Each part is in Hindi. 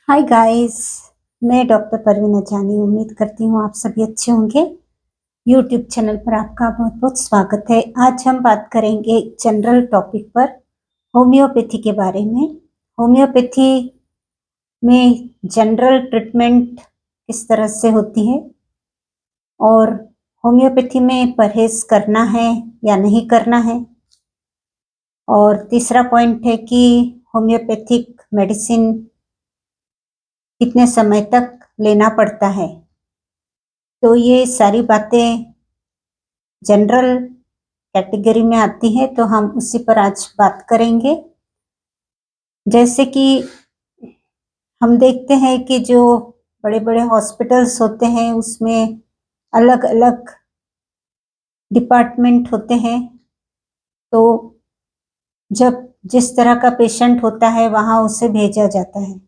Hi guys. मैं डॉक्टर परवीन जानी उम्मीद करती हूँ आप सभी अच्छे होंगे। यूट्यूब चैनल पर आपका बहुत बहुत स्वागत है। आज हम बात करेंगे जनरल टॉपिक पर होम्योपैथी के बारे में। होम्योपैथी में जनरल ट्रीटमेंट किस तरह से होती है और होम्योपैथी में परहेज करना है या नहीं करना है। और तीसरा पॉइंट है कि होम्योपैथिक मेडिसिन कितने समय तक लेना पड़ता है। तो ये सारी बातें जनरल कैटेगरी में आती है, तो हम उसी पर आज बात करेंगे। जैसे कि हम देखते हैं कि जो बड़े बड़े हॉस्पिटल्स होते हैं उसमें अलग अलग डिपार्टमेंट होते हैं। तो जब जिस तरह का पेशेंट होता है वहाँ उसे भेजा जाता है।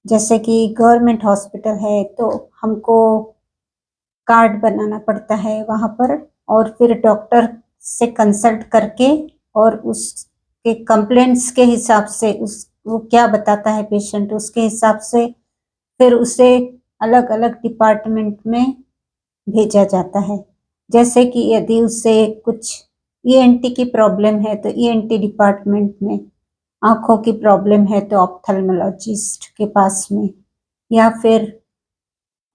जैसे कि गवर्नमेंट हॉस्पिटल है तो हमको कार्ड बनाना पड़ता है वहाँ पर, और फिर डॉक्टर से कंसल्ट करके और उसके कंप्लेंट्स के हिसाब से वो क्या बताता है पेशेंट, उसके हिसाब से फिर उसे अलग अलग डिपार्टमेंट में भेजा जाता है। जैसे कि यदि उसे कुछ ईएनटी की प्रॉब्लम है तो ईएनटी डिपार्टमेंट में, आंखों की प्रॉब्लम है तो ऑप्थेल्मोलॉजिस्ट के पास में, या फिर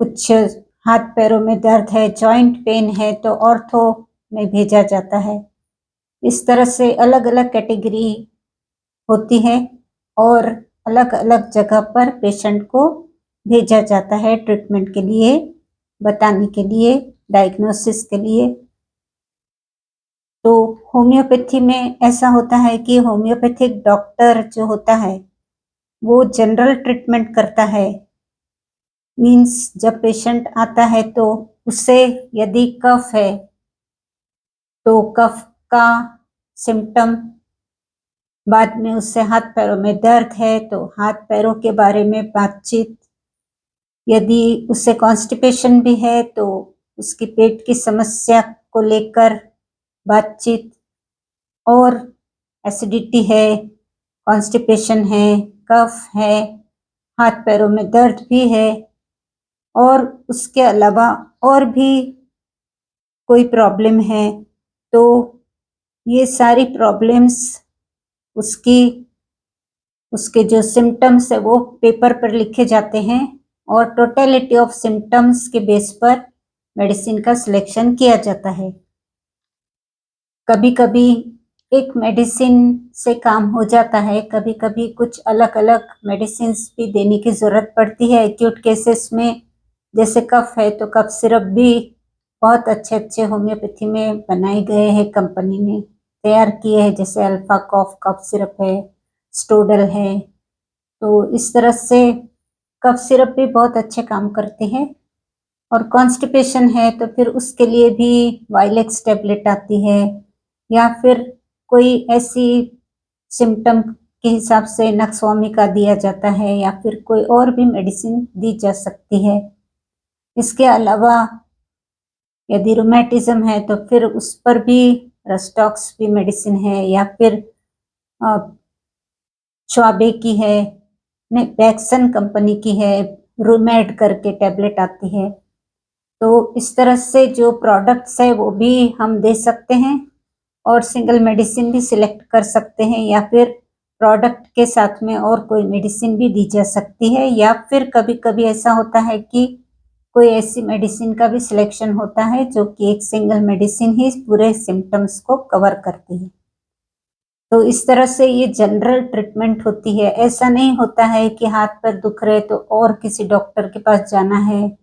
कुछ हाथ पैरों में दर्द है, जॉइंट पेन है तो ऑर्थो में भेजा जाता है। इस तरह से अलग अलग कैटेगरी होती है और अलग अलग जगह पर पेशेंट को भेजा जाता है ट्रीटमेंट के लिए, बताने के लिए, डायग्नोसिस के लिए। तो होम्योपैथी में ऐसा होता है कि होम्योपैथिक डॉक्टर जो होता है वो जनरल ट्रीटमेंट करता है। मीन्स जब पेशेंट आता है तो उससे यदि कफ है तो कफ का सिम्टम, बाद में उससे हाथ पैरों में दर्द है तो हाथ पैरों के बारे में बातचीत, यदि उससे कॉन्स्टिपेशन भी है तो उसकी पेट की समस्या को लेकर बातचीत, और एसिडिटी है, कॉन्स्टिपेशन है, कफ है, हाथ पैरों में दर्द भी है, और उसके अलावा और भी कोई प्रॉब्लम है तो ये सारी प्रॉब्लम्स उसकी उसके जो सिम्टम्स है वो पेपर पर लिखे जाते हैं और टोटलिटी ऑफ सिम्टम्स के बेस पर मेडिसिन का सिलेक्शन किया जाता है। कभी कभी एक मेडिसिन से काम हो जाता है, कभी कभी कुछ अलग अलग मेडिसिन भी देने की जरूरत पड़ती है एक्यूट केसेस में। जैसे कफ है तो कफ सिरप भी बहुत अच्छे अच्छे होम्योपैथी में बनाए गए हैं, कंपनी ने तैयार किए हैं। जैसे अल्फा कॉफ कफ सिरप है, स्टोडल है। तो इस तरह से कफ सिरप भी बहुत अच्छे काम करते हैं। और कॉन्स्टिपेशन है तो फिर उसके लिए भी वाइलेक्स टेबलेट आती है, या फिर कोई ऐसी सिम्टम के हिसाब से नक्सवामी का दिया जाता है, या फिर कोई और भी मेडिसिन दी जा सकती है। इसके अलावा यदि रोमेटिज्म है तो फिर उस पर भी रस्टॉक्स भी मेडिसिन है, या फिर श्वाबे की है, नहीं बैक्सन कंपनी की है, रूमेड करके टैबलेट आती है। तो इस तरह से जो प्रोडक्ट्स है वो भी हम दे सकते हैं और सिंगल मेडिसिन भी सिलेक्ट कर सकते हैं, या फिर प्रोडक्ट के साथ में और कोई मेडिसिन भी दी जा सकती है। या फिर कभी कभी ऐसा होता है कि कोई ऐसी मेडिसिन का भी सिलेक्शन होता है जो कि एक सिंगल मेडिसिन ही पूरे सिम्टम्स को कवर करती है। तो इस तरह से ये जनरल ट्रीटमेंट होती है। ऐसा नहीं होता है कि हाथ पैर दुख रहे तो और किसी डॉक्टर के पास जाना है,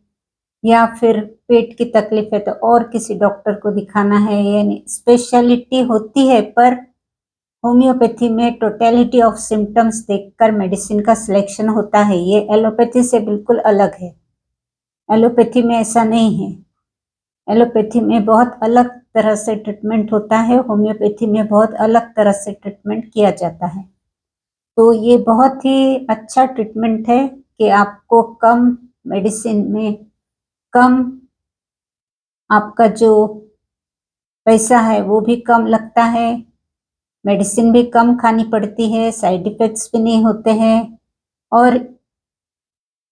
या फिर पेट की तकलीफ है तो और किसी डॉक्टर को दिखाना है। यानी स्पेशलिटी होती है, पर होम्योपैथी में टोटलिटी ऑफ सिम्टम्स देखकर मेडिसिन का सिलेक्शन होता है। ये एलोपैथी से बिल्कुल अलग है। एलोपैथी में ऐसा नहीं है। एलोपैथी में बहुत अलग तरह से ट्रीटमेंट होता है, होम्योपैथी में बहुत अलग तरह से ट्रीटमेंट किया जाता है। तो ये बहुत ही अच्छा ट्रीटमेंट है कि आपको कम मेडिसिन में कम, आपका जो पैसा है वो भी कम लगता है, मेडिसिन भी कम खानी पड़ती है, साइड इफेक्ट्स भी नहीं होते हैं, और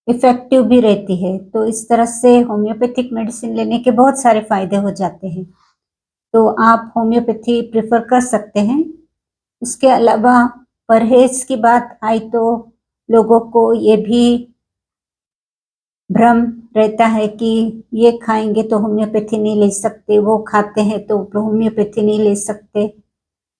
इफ़ेक्टिव भी रहती है। तो इस तरह से होम्योपैथिक मेडिसिन लेने के बहुत सारे फ़ायदे हो जाते हैं। तो आप होम्योपैथी प्रेफ़र कर सकते हैं। उसके अलावा परहेज़ की बात आई तो लोगों को ये भी भ्रम रहता है कि ये खाएँगे तो होम्योपैथी नहीं ले सकते, वो खाते हैं तो होम्योपैथी नहीं ले सकते।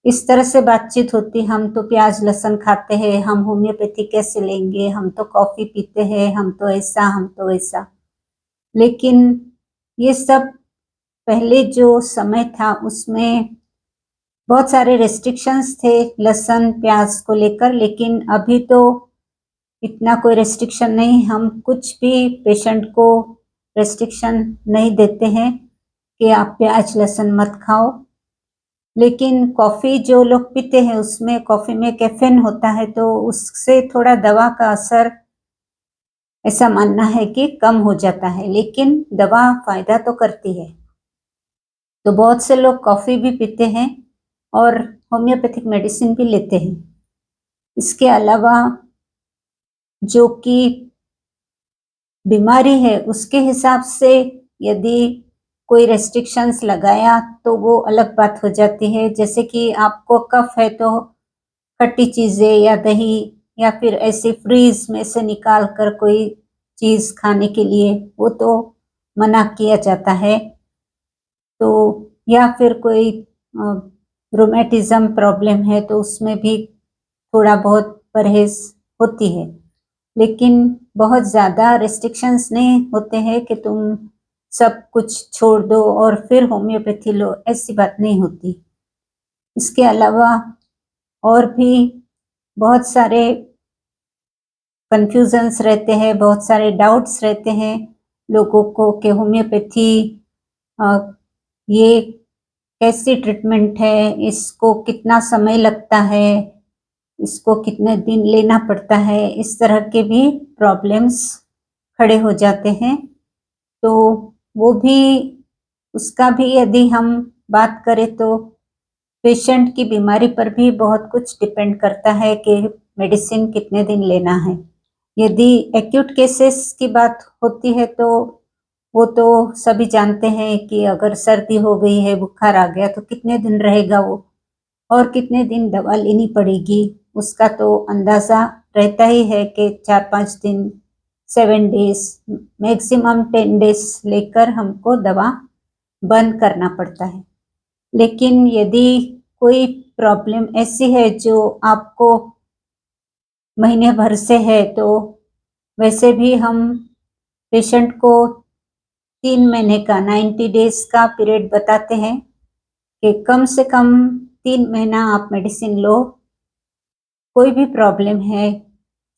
इस तरह से बातचीत होती, हम तो प्याज लहसुन खाते हैं, हम होम्योपैथी कैसे लेंगे, हम तो कॉफ़ी पीते हैं, हम तो ऐसा, हम तो वैसा। लेकिन ये सब पहले जो समय था उसमें बहुत सारे रिस्ट्रिक्शंस थे लहसुन, प्याज को लेकर, लेकिन अभी तो इतना कोई रिस्ट्रिक्शन नहीं, हम कुछ भी पेशेंट को रिस्ट्रिक्शन नहीं देते हैं कि आप प्याज लहसुन मत खाओ। लेकिन कॉफ़ी जो लोग पीते हैं उसमें कॉफ़ी में कैफ़ीन होता है, तो उससे थोड़ा दवा का असर ऐसा मानना है कि कम हो जाता है, लेकिन दवा फ़ायदा तो करती है। तो बहुत से लोग कॉफ़ी भी पीते हैं और होम्योपैथिक मेडिसिन भी लेते हैं। इसके अलावा जो कि बीमारी है उसके हिसाब से यदि कोई रेस्ट्रिक्शंस लगाया तो वो अलग बात हो जाती है। जैसे कि आपको कफ है तो खट्टी चीज़ें या दही या फिर ऐसे फ्रीज में से निकाल कर कोई चीज़ खाने के लिए वो तो मना किया जाता है। तो या फिर कोई रूमेटिज़्म प्रॉब्लम है तो उसमें भी थोड़ा बहुत परहेज़ होती है। लेकिन बहुत ज़्यादा रिस्ट्रिक्शंस नहीं होते हैं कि तुम सब कुछ छोड़ दो और फिर होम्योपैथी लो, ऐसी बात नहीं होती। इसके अलावा और भी बहुत सारे कन्फ्यूज़न्स रहते हैं, बहुत सारे डाउट्स रहते हैं लोगों को कि होम्योपैथी अ, ये कैसी ट्रीटमेंट है, इसको कितना समय लगता है, इसको कितने दिन लेना पड़ता है, इस तरह के भी प्रॉब्लम्स खड़े हो जाते हैं। तो वो भी उसका भी यदि हम बात करें तो पेशेंट की बीमारी पर भी बहुत कुछ डिपेंड करता है कि मेडिसिन कितने दिन लेना है। यदि एक्यूट केसेस की बात होती है तो वो तो सभी जानते हैं कि अगर सर्दी हो गई है, बुखार आ गया तो कितने दिन रहेगा वो और कितने दिन दवा लेनी पड़ेगी, उसका तो अंदाज़ा रहता ही है कि 4-5 दिन, 7 डेज़, मैक्सिमम 10 डेज़ लेकर हमको दवा बंद करना पड़ता है। लेकिन यदि कोई प्रॉब्लम ऐसी है जो आपको महीने भर से है, तो वैसे भी हम पेशेंट को 3 महीने का 90 डेज़ का पीरियड बताते हैं कि कम से कम 3 महीना आप मेडिसिन लो। कोई भी प्रॉब्लम है,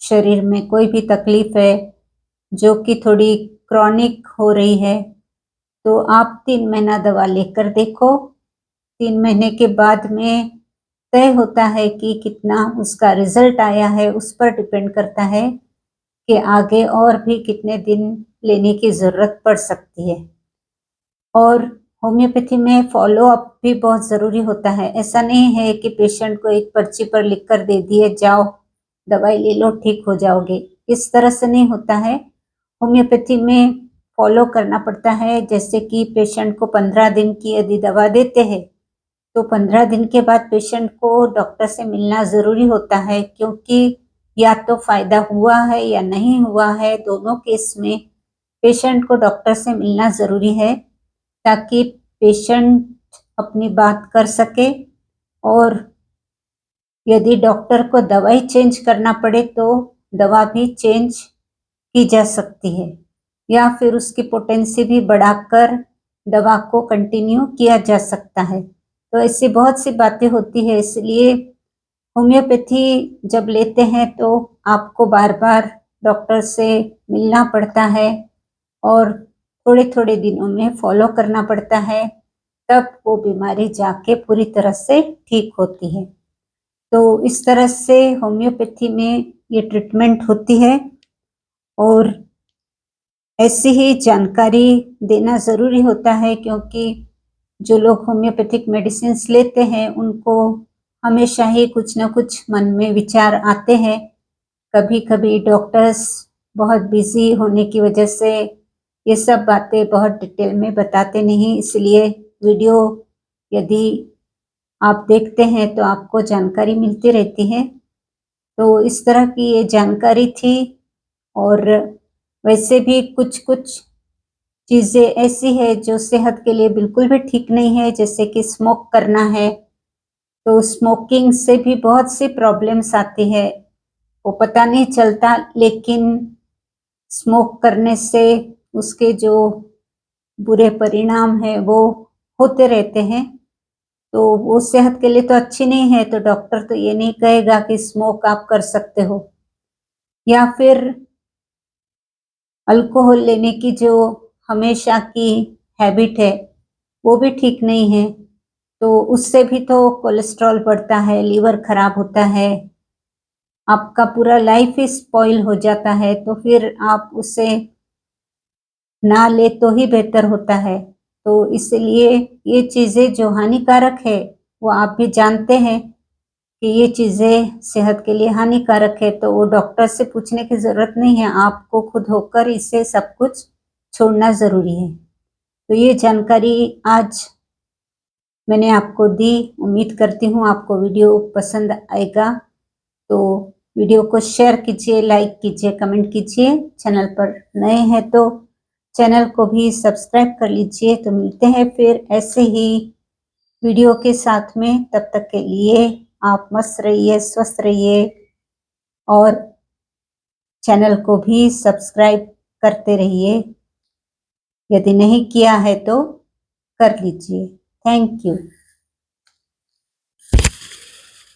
शरीर में कोई भी तकलीफ़ है, जो कि थोड़ी क्रॉनिक हो रही है, तो आप 3 महीना दवा लेकर देखो। 3 महीने के बाद में तय होता है कि कितना उसका रिज़ल्ट आया है, उस पर डिपेंड करता है कि आगे और भी कितने दिन लेने की ज़रूरत पड़ सकती है। और होम्योपैथी में फ़ॉलो-अप भी बहुत ज़रूरी होता है। ऐसा नहीं है कि पेशेंट को एक पर्ची पर लिख कर दे दिए, जाओ दवाई ले लो, ठीक हो जाओगे। इस तरह से नहीं होता है। होम्योपैथी में फ़ॉलो करना पड़ता है, जैसे कि पेशेंट को 15 दिन की यदि दवा देते हैं, तो 15 दिन के बाद पेशेंट को डॉक्टर से मिलना ज़रूरी होता है, क्योंकि या तो फ़ायदा हुआ है या नहीं हुआ है, दोनों केस में पेशेंट को डॉक्टर से मिलना ज़रूरी है, ताकि पेशेंट अपनी बात कर सके और यदि डॉक्टर को दवाई चेंज करना पड़े तो दवा भी चेंज की जा सकती है या फिर उसकी पोटेंसी भी बढ़ाकर दवा को कंटिन्यू किया जा सकता है। तो ऐसी बहुत सी बातें होती है, इसलिए होम्योपैथी जब लेते हैं तो आपको बार-बार डॉक्टर से मिलना पड़ता है और थोड़े-थोड़े दिनों में फ़ॉलो करना पड़ता है, तब वो बीमारी जाके पूरी तरह से ठीक होती है। तो इस तरह से होम्योपैथी में ये ट्रीटमेंट होती है और ऐसी ही जानकारी देना ज़रूरी होता है, क्योंकि जो लोग होम्योपैथिक मेडिसिन्स लेते हैं उनको हमेशा ही कुछ न कुछ मन में विचार आते हैं। कभी-कभी डॉक्टर्स बहुत बिजी होने की वजह से ये सब बातें बहुत डिटेल में बताते नहीं, इसलिए वीडियो यदि आप देखते हैं तो आपको जानकारी मिलती रहती है। तो इस तरह की ये जानकारी थी। और वैसे भी कुछ-कुछ चीज़ें ऐसी है जो सेहत के लिए बिल्कुल भी ठीक नहीं है, जैसे कि स्मोक करना है, तो स्मोकिंग से भी बहुत सी प्रॉब्लम्स आती है। वो पता नहीं चलता, लेकिन स्मोक करने से उसके जो बुरे परिणाम हैं वो होते रहते हैं। तो वो सेहत के लिए तो अच्छी नहीं है, तो डॉक्टर तो ये नहीं कहेगा कि स्मोक आप कर सकते हो। या फिर अल्कोहल लेने की जो हमेशा की हैबिट है, वो भी ठीक नहीं है। तो उससे भी तो कोलेस्ट्रॉल बढ़ता है, लीवर खराब होता है, आपका पूरा लाइफ ही स्पॉइल हो जाता है, तो फिर आप उसे ना ले तो ही बेहतर होता है। तो इसलिए ये चीज़ें जो हानिकारक है, वो आप भी जानते हैं कि ये चीज़ें सेहत के लिए हानिकारक है, तो वो डॉक्टर से पूछने की ज़रूरत नहीं है, आपको खुद होकर इसे सब कुछ छोड़ना ज़रूरी है। तो ये जानकारी आज मैंने आपको दी, उम्मीद करती हूँ आपको वीडियो पसंद आएगा। तो वीडियो को शेयर कीजिए, लाइक कीजिए, कमेंट कीजिए। चैनल पर नए हैं तो चैनल को भी सब्सक्राइब कर लीजिए। तो मिलते हैं फिर ऐसे ही वीडियो के साथ में, तब तक के लिए आप मस्त रहिए, स्वस्थ रहिए और चैनल को भी सब्सक्राइब करते रहिए। यदि नहीं किया है तो कर लीजिए। Thank you.